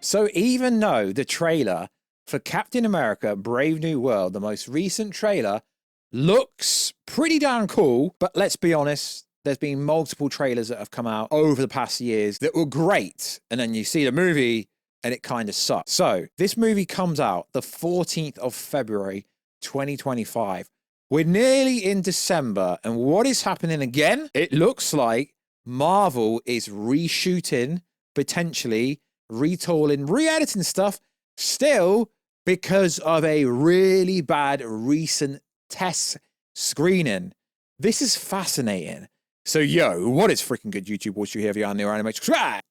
So even though the trailer for Captain America Brave New World, the most recent trailer, looks pretty darn cool, but let's be honest, there's been multiple trailers that have come out over the past years that were great, and then you see the movie and it kind of sucks. So this movie comes out the 14th of February 2025. We're nearly in December, and what is happening again? It looks like Marvel is reshooting, potentially retooling, re-editing stuff, still because of a really bad recent test screening. This is fascinating. So, yo, what is freaking good, YouTube? Watch you here if you're on the anime. Subscribe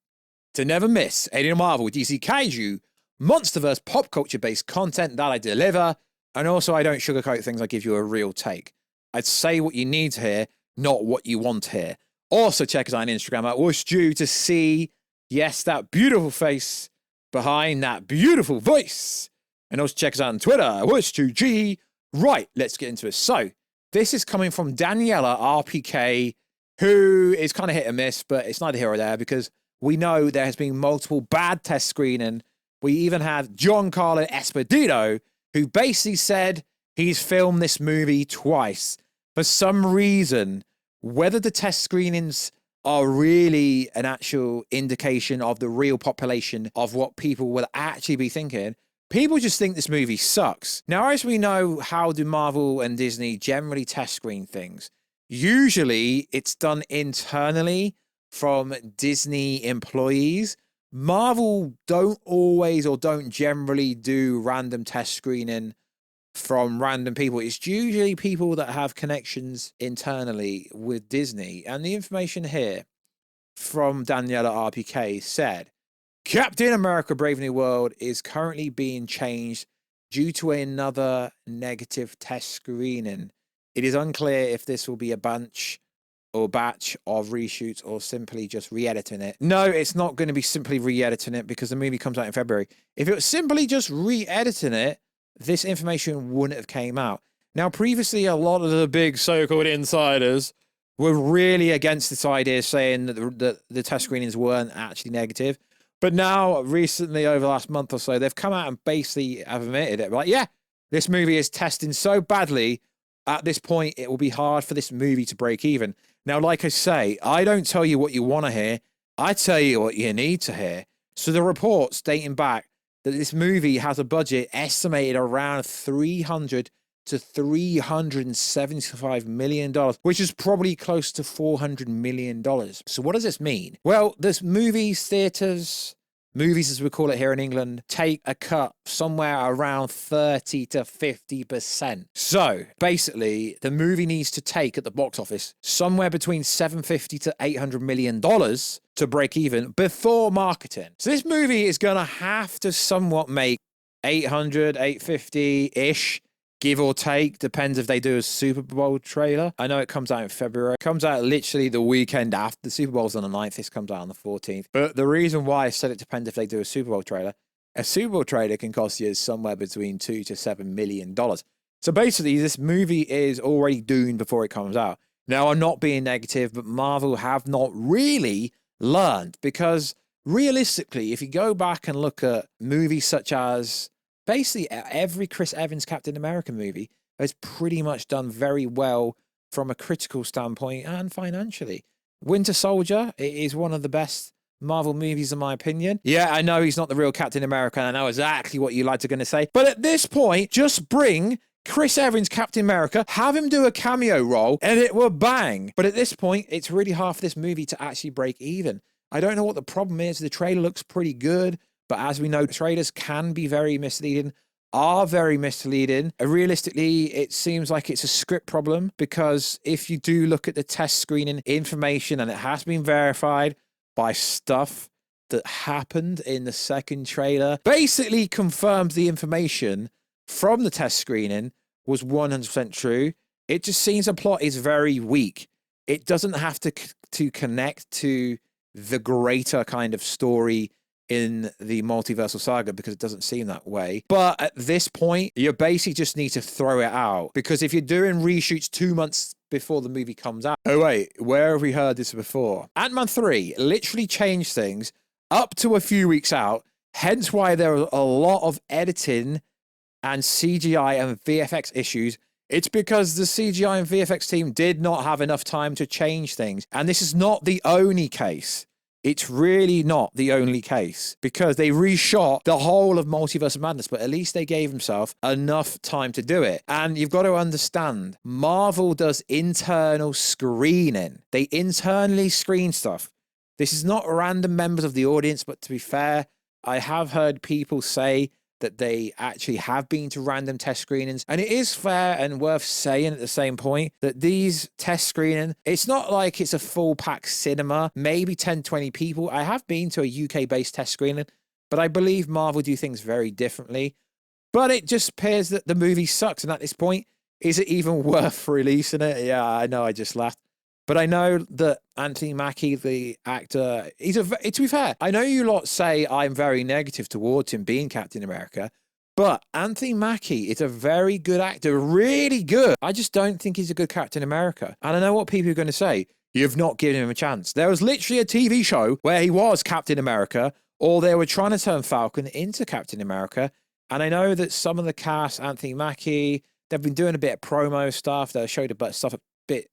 to never miss any Marvel, DC, Kaiju, Monsterverse, pop culture-based content that I deliver. And also, I don't sugarcoat things. I give you a real take. I'd say what you need to hear, not what you want to hear. Also, check us out on Instagram at Reshoots to see, yes, that beautiful face behind that beautiful voice. And also check us out on Twitter, Reshoots. Right, let's get into it. So, this is coming from Daniela RPK, who is kind of hit and miss, but it's neither here or there because we know there has been multiple bad test screening. We even had Giancarlo Esposito, who basically said he's filmed this movie twice. For some reason, whether the test screenings are really an actual indication of the real population of what people will actually be thinking, people just think this movie sucks. Now, as we know, how do Marvel and Disney generally test screen things? Usually, it's done internally from Disney employees. Marvel don't always or don't generally do random test screening from random people. It's usually people that have connections internally with Disney. And the information here from Daniela RPK said, Captain America Brave New World is currently being changed due to another negative test screening. It is unclear if this will be a batch of reshoots or simply just re-editing it. No, it's not going to be simply re-editing it because the movie comes out in February. If it was simply just re-editing it, this information wouldn't have came out. Now, previously, a lot of the big so-called insiders were really against this idea, saying that the test screenings weren't actually negative. But now, recently, over the last month or so, they've come out and basically have admitted it. Like, yeah, this movie is testing so badly, at this point, it will be hard for this movie to break even. Now, like I say, I don't tell you what you want to hear. I tell you what you need to hear. So the reports dating back that this movie has a budget estimated around $300 to $375 million, which is probably close to $400 million. So what does this mean? Well, this movies as we call it here in England, take a cut somewhere around 30 to 50%. So basically, the movie needs to take at the box office somewhere between $750 to $800 million to break even before marketing. So this movie is going to have to somewhat make 800, 850-ish, give or take, depends if they do a Super Bowl trailer. I know it comes out in February. It comes out literally the weekend after. The Super Bowl's on the 9th. This comes out on the 14th. But the reason why I said it depends if they do a Super Bowl trailer, a Super Bowl trailer can cost you somewhere between $2 to $7 million. So basically, this movie is already doomed before it comes out. Now, I'm not being negative, but Marvel have not really learned because realistically, if you go back and look at movies such as basically every Chris Evans Captain America movie has pretty much done very well from a critical standpoint and financially. Winter Soldier is one of the best Marvel movies in my opinion. Yeah, I know he's not the real Captain America, and I know exactly what you lads are going to say. But at this point, just bring Chris Evans Captain America, have him do a cameo role, and it will bang. But at this point, it's really hard for this movie to actually break even. I don't know what the problem is. The trailer looks pretty good. But as we know, trailers can be very misleading, are very misleading. Realistically, it seems like it's a script problem because if you do look at the test screening information, and it has been verified by stuff that happened in the second trailer, basically confirms the information from the test screening was 100% true. It just seems the plot is very weak. It doesn't have to connect to the greater kind of story in the multiversal saga because it doesn't seem that way. But at this point, you basically just need to throw it out because if you're doing reshoots 2 months before the movie comes out, oh wait, where have we heard this before? Ant-Man 3 literally changed things up to a few weeks out Hence why there are a lot of editing and CGI and VFX issues. It's because the CGI and VFX team did not have enough time to change things. And this is not the only case. It's really not the only case, because they reshot the whole of Multiverse of Madness, but at least they gave themselves enough time to do it. And you've got to understand, Marvel does internal screening. They internally screen stuff. This is not random members of the audience, but to be fair, I have heard people say that they actually have been to random test screenings. And it is fair and worth saying at the same point that these test screening, it's not like it's a full pack cinema, maybe 10, 20 people. I have been to a UK-based test screening, but I believe Marvel do things very differently. But it just appears that the movie sucks. And at this point, is it even worth releasing it? Yeah, I know, I just laughed. But I know that Anthony Mackie, the actor, to be fair, I know you lot say I'm very negative towards him being Captain America, but Anthony Mackie is a very good actor, really good. I just don't think he's a good Captain America. And I know what people are going to say. You've not given him a chance. There was literally a TV show where he was Captain America, or they were trying to turn Falcon into Captain America. And I know that some of the cast, Anthony Mackie, they've been doing a bit of promo stuff. They showed a bit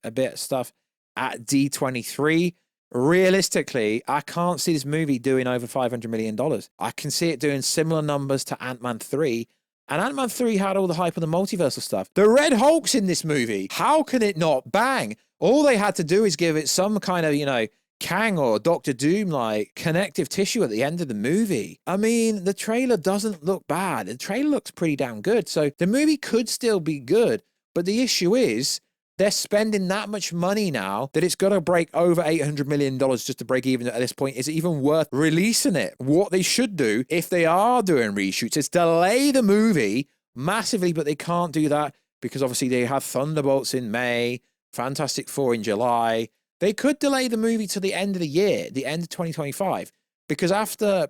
of stuff at D23. Realistically, I can't see this movie doing over $500 million. I can see it doing similar numbers to Ant-Man 3. And Ant-Man 3 had all the hype of the multiversal stuff. The Red Hulk's in this movie. How can it not bang? All they had to do is give it some kind of, Kang or Doctor Doom like connective tissue at the end of the movie. I mean, the trailer doesn't look bad. The trailer looks pretty damn good. So the movie could still be good. But the issue is, they're spending that much money now that it's got to break over $800 million just to break even at this point. Is it even worth releasing it? What they should do, if they are doing reshoots, is delay the movie massively, but they can't do that because obviously they have Thunderbolts in May, Fantastic Four in July. They could delay the movie to the end of the year, the end of 2025, because after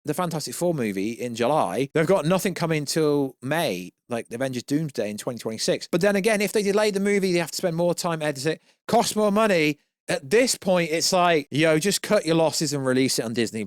the Fantastic Four movie in July, they've got nothing coming till May, like the Avengers Doomsday in 2026. But then again, if they delay the movie, they have to spend more time editing it, cost more money. At this point, it's like, just cut your losses and release it on Disney+.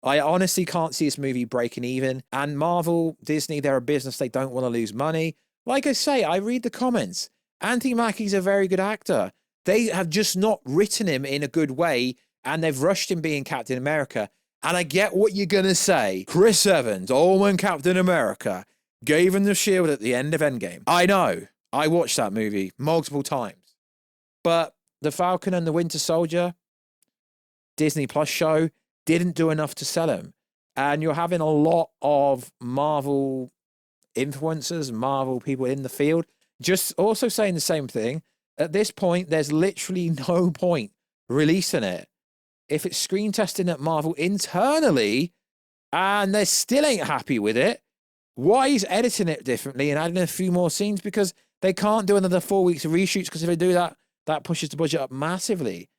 I honestly can't see this movie breaking even. And Marvel, Disney, they're a business. They don't want to lose money. Like I say, I read the comments. Anthony Mackie's a very good actor. They have just not written him in a good way, and they've rushed him being Captain America. And I get what you're going to say. Chris Evans, Allman Captain America, gave him the shield at the end of Endgame. I know. I watched that movie multiple times. But The Falcon and the Winter Soldier, Disney Plus show, didn't do enough to sell him. And you're having a lot of Marvel influencers, Marvel people in the field, just also saying the same thing. At this point, there's literally no point releasing it. If it's screen testing at Marvel internally and they still ain't happy with it, why is editing it differently and adding a few more scenes? Because they can't do another 4 weeks of reshoots, because if they do that, that pushes the budget up massively.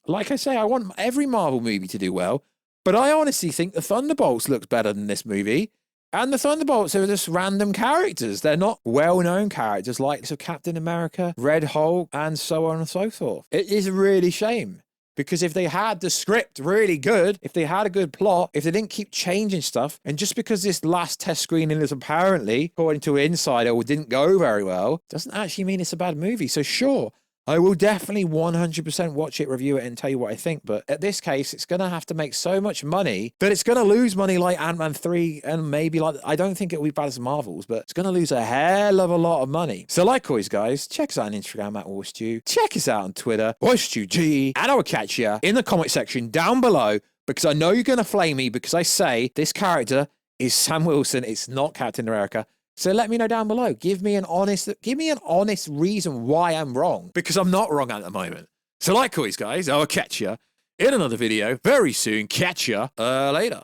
Like I say, I want every Marvel movie to do well, but I honestly think the Thunderbolts looks better than this movie. And the Thunderbolts are just random characters. They're not well-known characters like Captain America, Red Hulk, and so on and so forth. It is a really shame. Because if they had the script really good, if they had a good plot, if they didn't keep changing stuff, and just because this last test screening is apparently, according to Insider, didn't go very well, doesn't actually mean it's a bad movie. So sure, I will definitely 100% watch it, review it, and tell you what I think. But at this case, it's going to have to make so much money that it's going to lose money like Ant-Man 3, and maybe I don't think it'll be bad as Marvel's, but it's going to lose a hell of a lot of money. So like always, guys, check us out on Instagram at WarStew. Check us out on Twitter, WarStewG, and I will catch you in the comment section down below, because I know you're going to flame me because I say this character is Sam Wilson. It's not Captain America. So let me know down below. Give me an honest reason why I'm wrong, because I'm not wrong at the moment. So like always, guys, I'll catch you in another video very soon. Catch you later.